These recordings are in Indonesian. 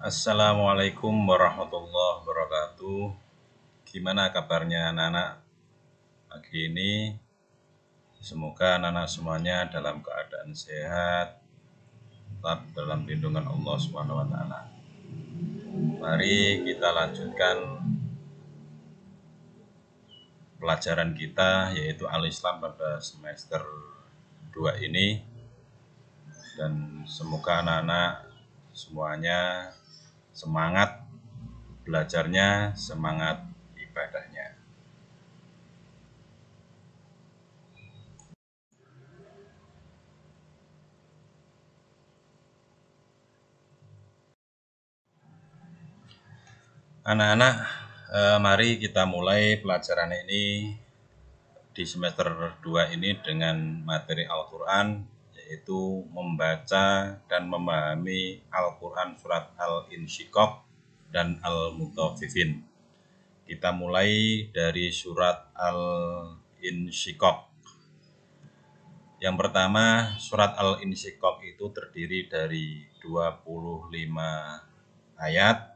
Assalamualaikum warahmatullahi wabarakatuh. Gimana kabarnya anak-anak pagi ini? Semoga anak-anak semuanya dalam keadaan sehat, tetap dalam lindungan Allah SWT. Mari kita lanjutkan pelajaran kita, yaitu Al-Islam pada semester 2 ini. Dan semoga anak-anak semuanya semangat belajarnya, semangat ibadahnya. Anak-anak, mari kita mulai pelajaran ini di semester 2 ini dengan materi Al-Quran, yaitu membaca dan memahami Al-Quran surat Al-Insyiqaq dan Al-Mutaffifin. Kita mulai dari surat Al-Insyiqaq. Yang pertama, surat Al-Insyiqaq itu terdiri dari 25 ayat.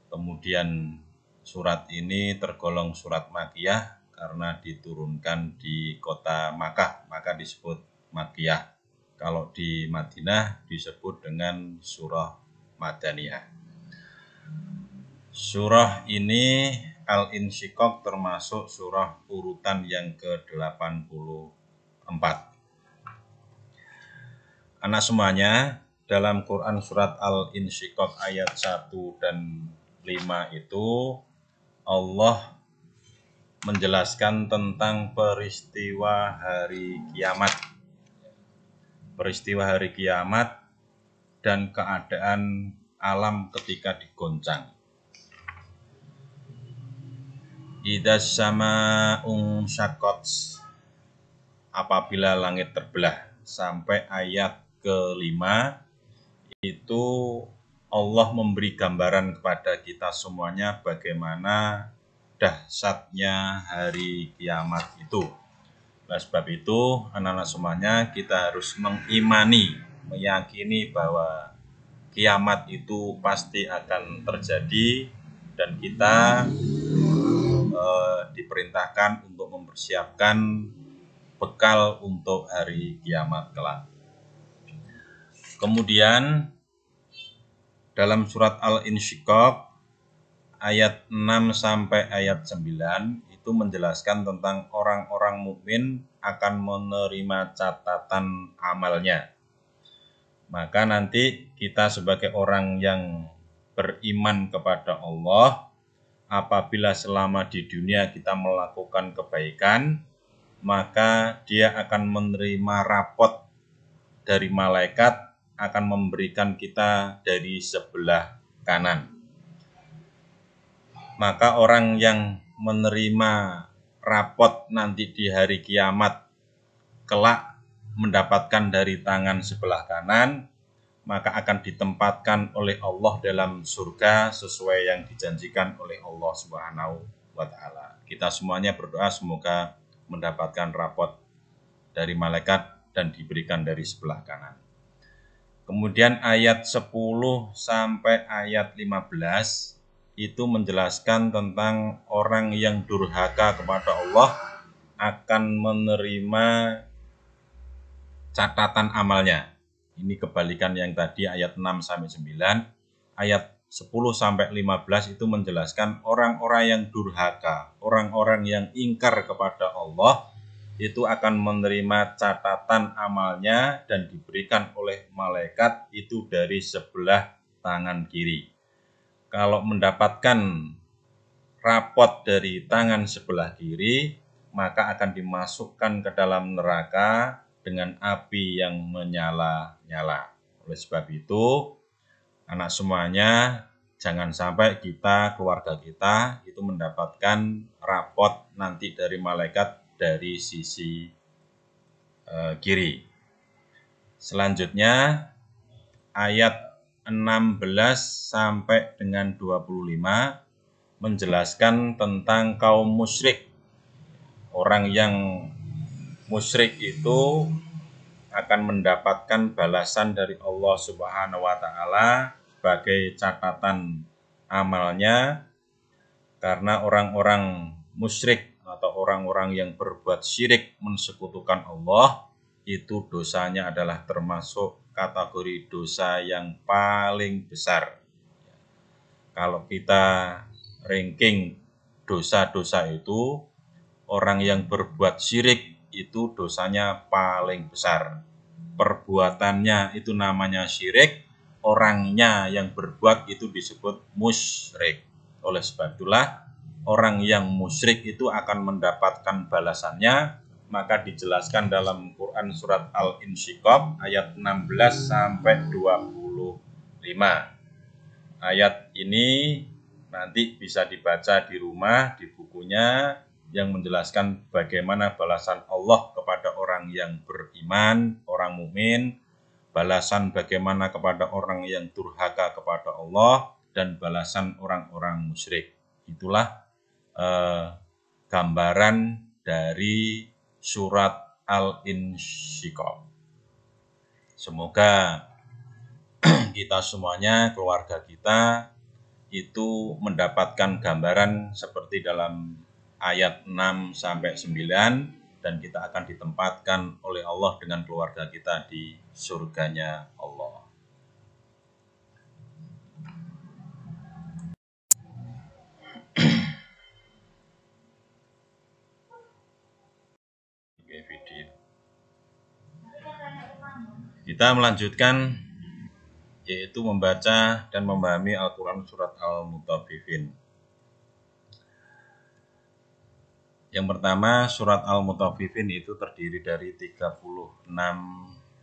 Kemudian surat ini tergolong surat Makkiyah karena diturunkan di kota Makkah, maka disebut Makkiyah. Kalau di Madinah disebut dengan surah Madaniyah. Surah ini Al-Insyiqaq termasuk surah urutan yang ke-84. Anak semuanya, dalam Quran surat Al-Insyiqaq ayat 1 dan 5 itu Allah menjelaskan tentang peristiwa hari kiamat. Peristiwa hari kiamat dan keadaan alam ketika digoncang. Idzas sama'un syaqqat, apabila langit terbelah, sampai ayat ke-5 itu Allah memberi gambaran kepada kita semuanya bagaimana dahsyatnya hari kiamat itu. Nah, sebab itu anak-anak semuanya kita harus meyakini bahwa kiamat itu pasti akan terjadi dan kita diperintahkan untuk mempersiapkan bekal untuk hari kiamat kelak. Kemudian dalam surat Al-Insyiqaq ayat 6 sampai ayat 9 itu menjelaskan tentang orang-orang mukmin akan menerima catatan amalnya. Maka nanti kita sebagai orang yang beriman kepada Allah, apabila selama di dunia kita melakukan kebaikan, maka dia akan menerima rapot dari malaikat, akan memberikan kita dari sebelah kanan. Maka orang yang menerima rapot nanti di hari kiamat kelak mendapatkan dari tangan sebelah kanan, maka akan ditempatkan oleh Allah dalam surga sesuai yang dijanjikan oleh Allah Subhanahu wa Ta'ala. Kita semuanya berdoa semoga mendapatkan rapot dari malaikat dan diberikan dari sebelah kanan. Kemudian ayat 10 sampai ayat 15 itu menjelaskan tentang orang yang durhaka kepada Allah akan menerima catatan amalnya. Ini kebalikan yang tadi ayat 6 sampai 9. Ayat 10 sampai 15 itu menjelaskan orang-orang yang durhaka, orang-orang yang ingkar kepada Allah itu akan menerima catatan amalnya dan diberikan oleh malaikat itu dari sebelah tangan kiri. Kalau mendapatkan rapot dari tangan sebelah kiri, maka akan dimasukkan ke dalam neraka dengan api yang menyala-nyala. Oleh sebab itu, anak semuanya, jangan sampai kita, keluarga kita, itu mendapatkan rapot nanti dari malaikat dari sisi kiri. Selanjutnya, ayat 16 sampai dengan 25 menjelaskan tentang kaum musyrik. Orang yang musyrik itu akan mendapatkan balasan dari Allah Subhanahu wa Ta'ala sebagai catatan amalnya, karena orang-orang musyrik atau orang-orang yang berbuat syirik mensekutukan Allah itu dosanya adalah termasuk kategori dosa yang paling besar. Kalau kita ranking dosa-dosa itu, orang yang berbuat syirik itu dosanya paling besar. Perbuatannya itu namanya syirik, orangnya yang berbuat itu disebut musyrik. Oleh sebab itulah, orang yang musyrik itu akan mendapatkan balasannya, maka dijelaskan dalam Quran surat Al-Insyiqaq ayat 16 sampai 25. Ayat ini nanti bisa dibaca di rumah, di bukunya, yang menjelaskan bagaimana balasan Allah kepada orang yang beriman, orang mukmin, balasan bagaimana kepada orang yang durhaka kepada Allah, dan balasan orang-orang musyrik. Itulah gambaran dari surat Al-Insyiqaq. Semoga kita semuanya, keluarga kita, itu mendapatkan gambaran seperti dalam ayat 6-9, dan kita akan ditempatkan oleh Allah dengan keluarga kita di surganya Allah. Kita melanjutkan, yaitu membaca dan memahami Al-Quran surat Al-Mutaffifin. Yang pertama, surat Al-Mutaffifin itu terdiri dari 36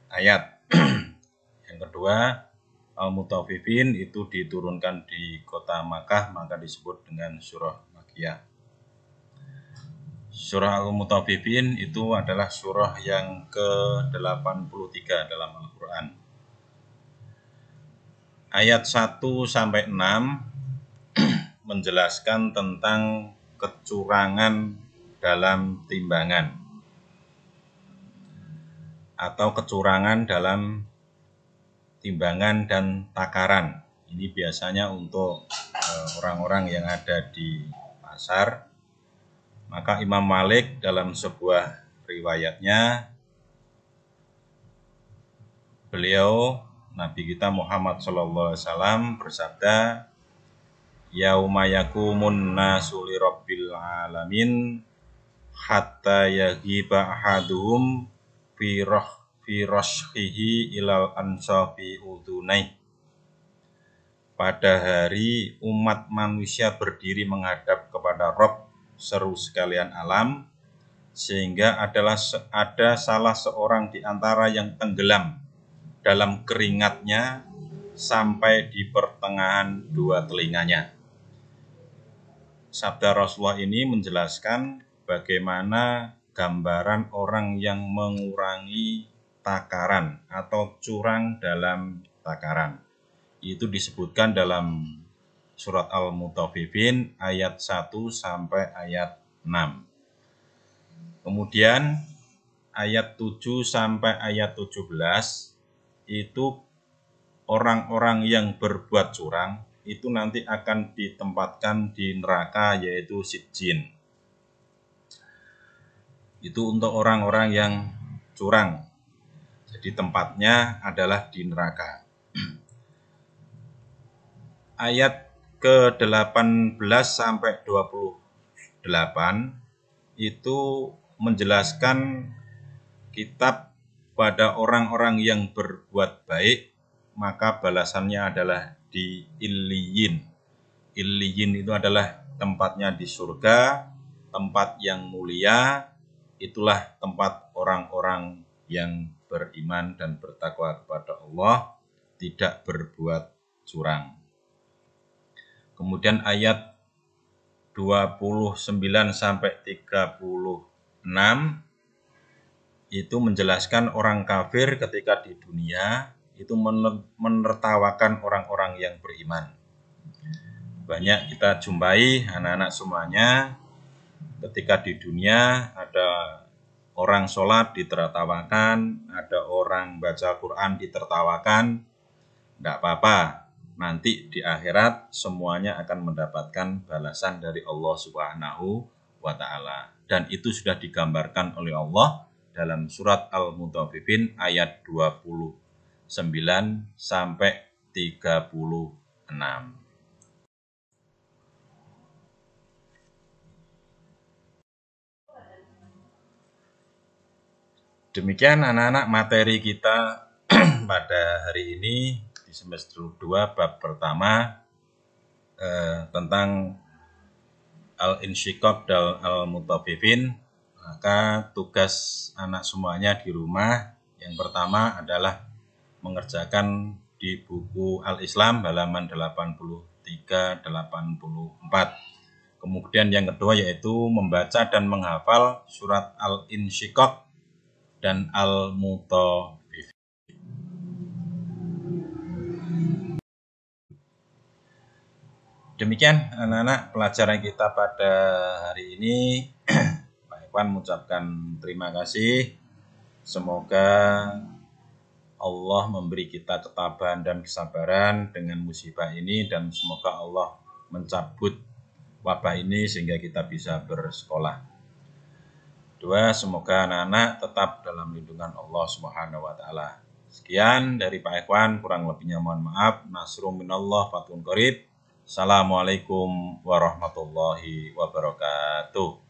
ayat. Yang kedua, Al-Mutaffifin itu diturunkan di kota Makkah, maka disebut dengan surah Makkiyah. Surah Al-Mutaffifin itu adalah surah yang ke-83 dalam Al-Quran. Ayat 1-6 menjelaskan tentang kecurangan dalam timbangan atau kecurangan dalam timbangan dan takaran. Ini biasanya untuk orang-orang yang ada di pasar. Maka Imam Malik dalam sebuah riwayatnya, beliau, Nabi kita Muhammad SAW bersabda, yauma yakumun nasu li rabbil alamin hatta yaghiba ahaduhum fi rashhihi ilal ansafi udunai. Pada hari umat manusia berdiri menghadap kepada Rabb seru sekalian alam, sehingga ada salah seorang di antara yang tenggelam dalam keringatnya sampai di pertengahan dua telinganya. Sabda Rasulullah ini menjelaskan bagaimana gambaran orang yang mengurangi takaran atau curang dalam takaran. Itu disebutkan dalam surat Al-Mutaffifin ayat 1 sampai ayat 6. Kemudian ayat 7 sampai ayat 17 itu orang-orang yang berbuat curang itu nanti akan ditempatkan di neraka, yaitu Sijjin. Itu untuk orang-orang yang curang. Jadi tempatnya adalah di neraka. Ayat ke-18 sampai 28 itu menjelaskan kitab pada orang-orang yang berbuat baik, maka balasannya adalah di Illiyin. Illiyin itu adalah tempatnya di surga, tempat yang mulia, itulah tempat orang-orang yang beriman dan bertakwa kepada Allah, tidak berbuat curang. Kemudian ayat 29 sampai 36 itu menjelaskan orang kafir ketika di dunia itu menertawakan orang-orang yang beriman. Banyak kita jumpai anak-anak semuanya ketika di dunia ada orang sholat ditertawakan, ada orang baca Quran ditertawakan, tidak apa-apa. nanti di akhirat semuanya akan mendapatkan balasan dari Allah Subhanahu wa taala. Dan itu sudah digambarkan oleh Allah dalam surat Al-Mutaffifin ayat 29 sampai 36. Demikian anak-anak materi kita pada hari ini di semester 2 bab pertama tentang Al-Insyiqaq dan Al-Mutaffifin. Maka tugas anak semuanya di rumah yang pertama adalah mengerjakan di buku Al-Islam halaman 83-84. Kemudian yang kedua yaitu membaca dan menghafal surat Al-Insyiqaq dan Al-Mutaffifin. Demikian anak-anak pelajaran kita pada hari ini. Pak Ikhwan mengucapkan terima kasih. Semoga Allah memberi kita ketabahan dan kesabaran dengan musibah ini, dan semoga Allah mencabut wabah ini sehingga kita bisa bersekolah. Dua, semoga anak-anak tetap dalam lindungan Allah Subhanahu wa taala. Sekian dari Pak Ikhwan, kurang lebihnya mohon maaf. Nasrun minallah fathun qarib. Assalamualaikum warahmatullahi wabarakatuh.